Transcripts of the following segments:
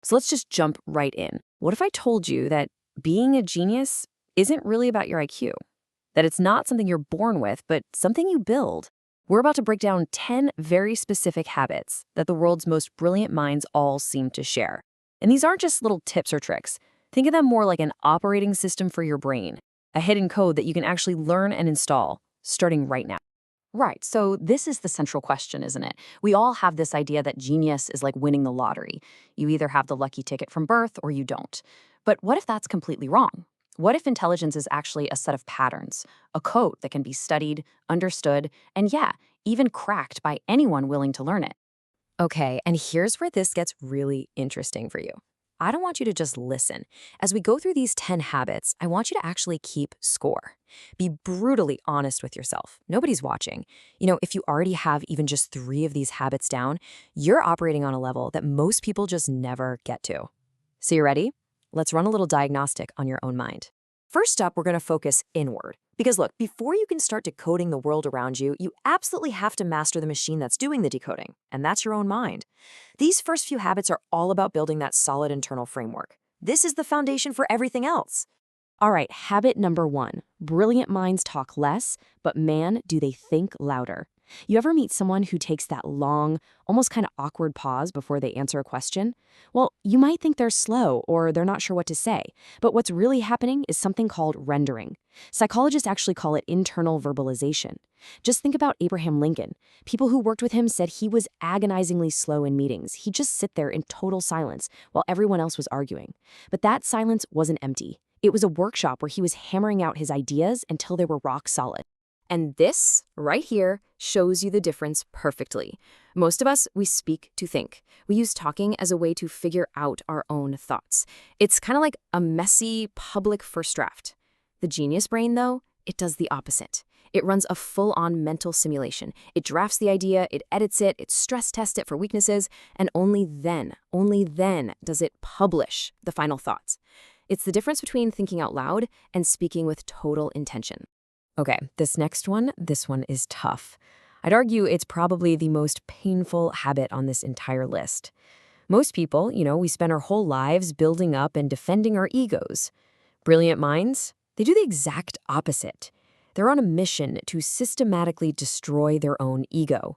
So let's just jump right in. What if I told you that being a genius isn't really about your IQ? That it's not something you're born with, but something you build? We're about to break down 10 very specific habits that the world's most brilliant minds all seem to share. And these aren't just little tips or tricks. Think of them more like an operating system for your brain, a hidden code that you can actually learn and install, starting right now. Right. So this is the central question, isn't it? We all have this idea that genius is like winning the lottery. You either have the lucky ticket from birth or you don't. But what if that's completely wrong? What if intelligence is actually a set of patterns, a code that can be studied, understood, and yeah, even cracked by anyone willing to learn it? Okay, and here's where this gets really interesting for you. I don't want you to just listen. As we go through these 10 habits, I want you to actually keep score. Be brutally honest with yourself. Nobody's watching. If you already have even just 3 of these habits down, you're operating on a level that most people just never get to. So you ready? Let's run a little diagnostic on your own mind. First up, we're going to focus inward. Because look, before you can start decoding the world around you, you absolutely have to master the machine that's doing the decoding, and that's your own mind. These first few habits are all about building that solid internal framework. This is the foundation for everything else. All right, habit number 1. Brilliant minds talk less, but man, do they think louder. You ever meet someone who takes that long, almost kind of awkward pause before they answer a question? Well, you might think they're slow or they're not sure what to say, but what's really happening is something called rendering. Psychologists actually call it internal verbalization. Just think about Abraham Lincoln. People who worked with him said he was agonizingly slow in meetings. He'd just sit there in total silence while everyone else was arguing. But that silence wasn't empty. It was a workshop where he was hammering out his ideas until they were rock solid. And this, right here, shows you the difference perfectly. Most of us, we speak to think. We use talking as a way to figure out our own thoughts. It's kind of like a messy public first draft. The genius brain, though, it does the opposite. It runs a full-on mental simulation. It drafts the idea, it edits it, it stress tests it for weaknesses, and only then does it publish the final thoughts. It's the difference between thinking out loud and speaking with total intention. Okay, this one is tough. I'd argue it's probably the most painful habit on this entire list. Most people, we spend our whole lives building up and defending our egos. Brilliant minds, they do the exact opposite. They're on a mission to systematically destroy their own ego.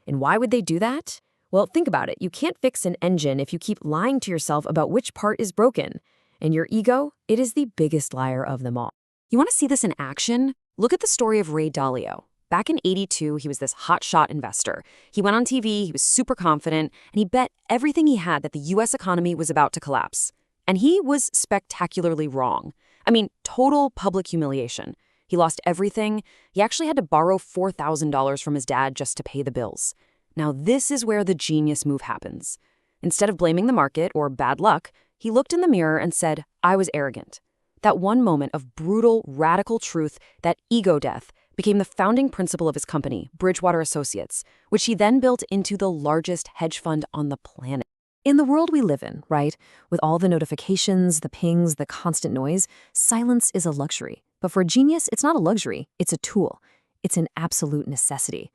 And why would they do that? Well, think about it. You can't fix an engine if you keep lying to yourself about which part is broken. And your ego, it is the biggest liar of them all. You want to see this in action? Look at the story of Ray Dalio. Back in '82, he was this hotshot investor. He went on TV, he was super confident, and he bet everything he had that the US economy was about to collapse. And he was spectacularly wrong. I mean, total public humiliation. He lost everything. He actually had to borrow $4,000 from his dad just to pay the bills. Now, this is where the genius move happens. Instead of blaming the market or bad luck, he looked in the mirror and said, I was arrogant. That one moment of brutal, radical truth, that ego death, became the founding principle of his company, Bridgewater Associates, which he then built into the largest hedge fund on the planet. In the world we live in, right, with all the notifications, the pings, the constant noise, silence is a luxury. But for a genius, it's not a luxury, it's a tool. It's an absolute necessity.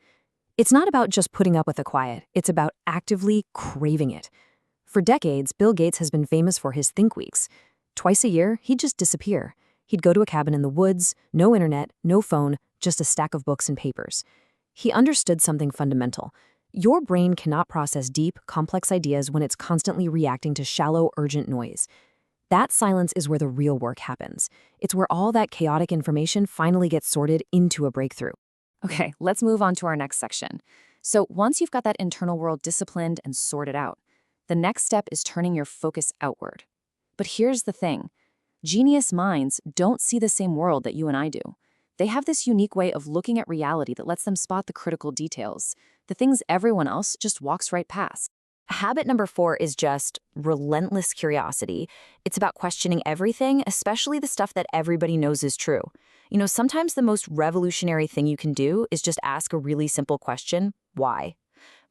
It's not about just putting up with the quiet, it's about actively craving it. For decades, Bill Gates has been famous for his think weeks. Twice a year, he'd just disappear. He'd go to a cabin in the woods, no internet, no phone, just a stack of books and papers. He understood something fundamental. Your brain cannot process deep, complex ideas when it's constantly reacting to shallow, urgent noise. That silence is where the real work happens. It's where all that chaotic information finally gets sorted into a breakthrough. Okay, let's move on to our next section. So once you've got that internal world disciplined and sorted out, the next step is turning your focus outward. But here's the thing. Genius minds don't see the same world that you and I do. They have this unique way of looking at reality that lets them spot the critical details, the things everyone else just walks right past. Habit number 4 is just relentless curiosity. It's about questioning everything, especially the stuff that everybody knows is true. Sometimes the most revolutionary thing you can do is just ask a really simple question, why?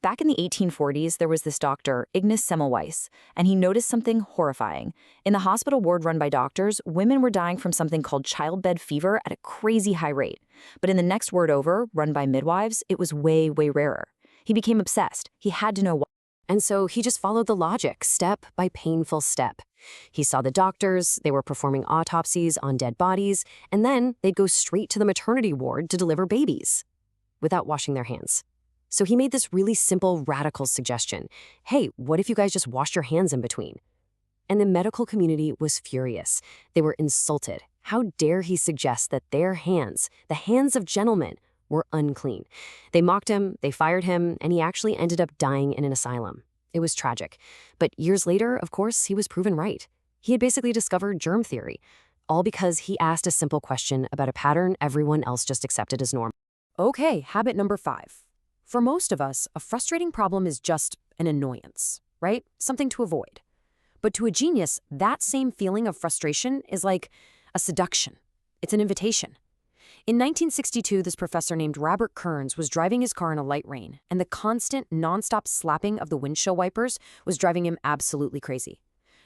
Back in the 1840s, there was this doctor, Ignaz Semmelweis, and he noticed something horrifying. In the hospital ward run by doctors, women were dying from something called childbed fever at a crazy high rate. But in the next ward over, run by midwives, it was way, way rarer. He became obsessed. He had to know why. And so he just followed the logic, step by painful step. He saw the doctors, they were performing autopsies on dead bodies, and then they'd go straight to the maternity ward to deliver babies without washing their hands. So he made this really simple, radical suggestion. Hey, what if you guys just washed your hands in between? And the medical community was furious. They were insulted. How dare he suggest that their hands, the hands of gentlemen, were unclean? They mocked him, they fired him, and he actually ended up dying in an asylum. It was tragic. But years later, of course, he was proven right. He had basically discovered germ theory, all because he asked a simple question about a pattern everyone else just accepted as normal. Okay, habit number 5. For most of us, a frustrating problem is just an annoyance, right? Something to avoid. But to a genius, that same feeling of frustration is like a seduction. It's an invitation. In 1962, this professor named Robert Kearns was driving his car in a light rain, and the constant, nonstop slapping of the windshield wipers was driving him absolutely crazy.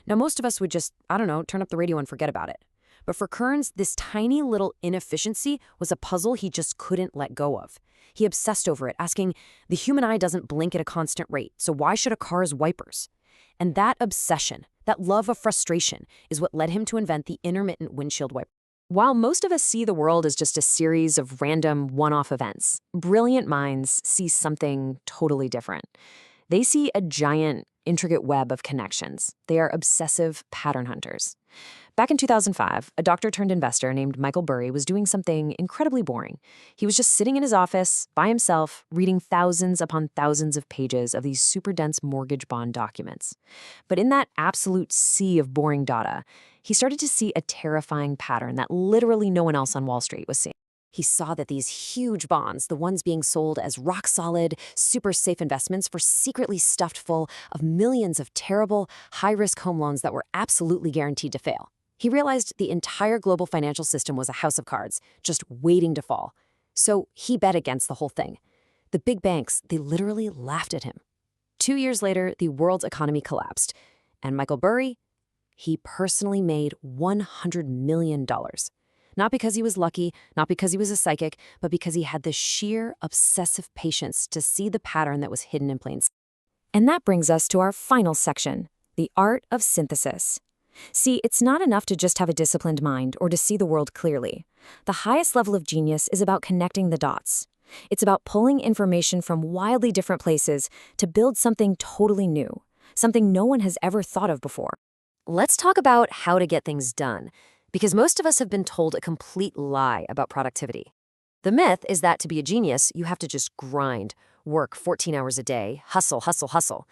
Now, most of us would just, turn up the radio and forget about it. But for Kearns, this tiny little inefficiency was a puzzle he just couldn't let go of. He obsessed over it, asking, the human eye doesn't blink at a constant rate, so why should a car's wipers? And that obsession, that love of frustration, is what led him to invent the intermittent windshield wiper. While most of us see the world as just a series of random one-off events, brilliant minds see something totally different. They see a giant, intricate web of connections. They are obsessive pattern hunters. Back in 2005, a doctor-turned-investor named Michael Burry was doing something incredibly boring. He was just sitting in his office, by himself, reading thousands upon thousands of pages of these super dense mortgage bond documents. But in that absolute sea of boring data, he started to see a terrifying pattern that literally no one else on Wall Street was seeing. He saw that these huge bonds, the ones being sold as rock-solid, super safe investments, were secretly stuffed full of millions of terrible, high-risk home loans that were absolutely guaranteed to fail. He realized the entire global financial system was a house of cards, just waiting to fall. So he bet against the whole thing. The big banks, they literally laughed at him. 2 years later, the world's economy collapsed. And Michael Burry, he personally made $100 million. Not because he was lucky, not because he was a psychic, but because he had the sheer obsessive patience to see the pattern that was hidden in plain sight. And that brings us to our final section, the art of synthesis. See, it's not enough to just have a disciplined mind or to see the world clearly. The highest level of genius is about connecting the dots. It's about pulling information from wildly different places to build something totally new, something no one has ever thought of before. Let's talk about how to get things done, because most of us have been told a complete lie about productivity. The myth is that to be a genius, you have to just grind, work 14 hours a day, hustle, hustle, hustle.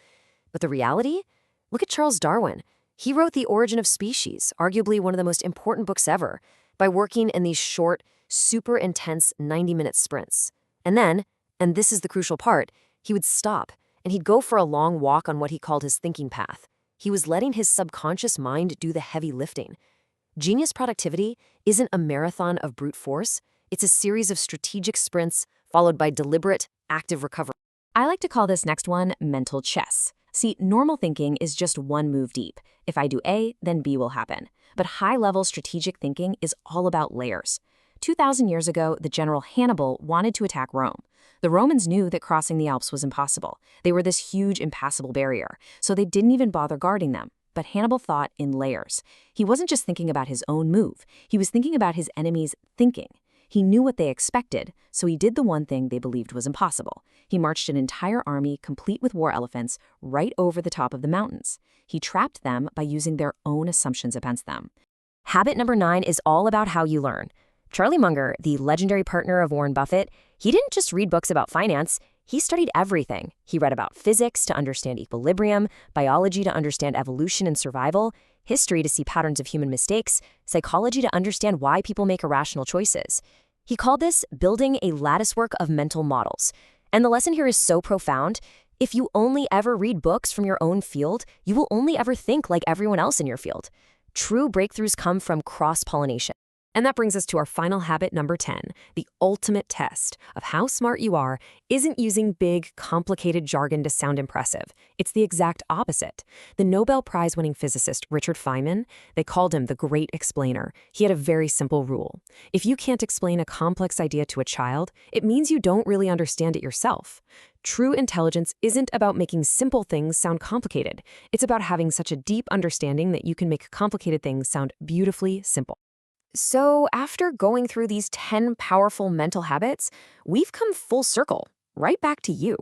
But the reality? Look at Charles Darwin. He wrote The Origin of Species, arguably one of the most important books ever, by working in these short, super intense 90-minute sprints. And then, and this is the crucial part, he would stop, and he'd go for a long walk on what he called his thinking path. He was letting his subconscious mind do the heavy lifting. Genius productivity isn't a marathon of brute force. It's a series of strategic sprints followed by deliberate, active recovery. I like to call this next one mental chess. See, normal thinking is just one move deep. If I do A, then B will happen. But high-level strategic thinking is all about layers. 2,000 years ago, the general Hannibal wanted to attack Rome. The Romans knew that crossing the Alps was impossible. They were this huge, impassable barrier, so they didn't even bother guarding them. But Hannibal thought in layers. He wasn't just thinking about his own move. He was thinking about his enemies' thinking. He knew what they expected, so he did the one thing they believed was impossible. He marched an entire army, complete with war elephants, right over the top of the mountains. He trapped them by using their own assumptions against them. Habit number 9 is all about how you learn. Charlie Munger, the legendary partner of Warren Buffett, he didn't just read books about finance. He studied everything. He read about physics to understand equilibrium, biology to understand evolution and survival, history to see patterns of human mistakes, psychology to understand why people make irrational choices. He called this building a latticework of mental models. And the lesson here is so profound. If you only ever read books from your own field, you will only ever think like everyone else in your field. True breakthroughs come from cross-pollination. And that brings us to our final habit, number 10. The ultimate test of how smart you are isn't using big, complicated jargon to sound impressive. It's the exact opposite. The Nobel Prize-winning physicist Richard Feynman, they called him the great explainer. He had a very simple rule. If you can't explain a complex idea to a child, it means you don't really understand it yourself. True intelligence isn't about making simple things sound complicated. It's about having such a deep understanding that you can make complicated things sound beautifully simple. So, after going through these 10 powerful mental habits, we've come full circle, right back to you.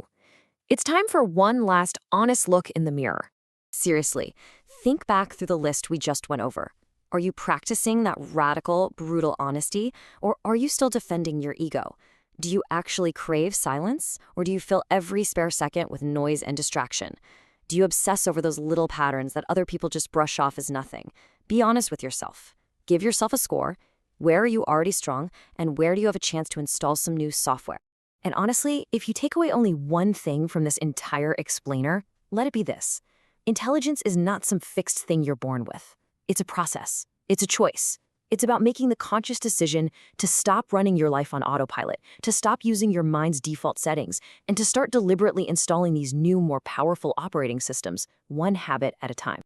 It's time for one last honest look in the mirror. Seriously, think back through the list we just went over. Are you practicing that radical, brutal honesty, or are you still defending your ego? Do you actually crave silence, or do you fill every spare second with noise and distraction? Do you obsess over those little patterns that other people just brush off as nothing? Be honest with yourself. Give yourself a score. Where are you already strong, and where do you have a chance to install some new software? And honestly, if you take away only one thing from this entire explainer, let it be this. Intelligence is not some fixed thing you're born with. It's a process. It's a choice. It's about making the conscious decision to stop running your life on autopilot, to stop using your mind's default settings, and to start deliberately installing these new, more powerful operating systems, one habit at a time.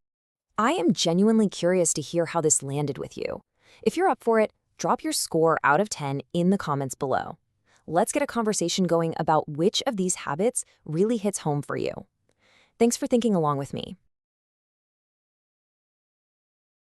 I am genuinely curious to hear how this landed with you. If you're up for it, drop your score out of 10 in the comments below. Let's get a conversation going about which of these habits really hits home for you. Thanks for thinking along with me.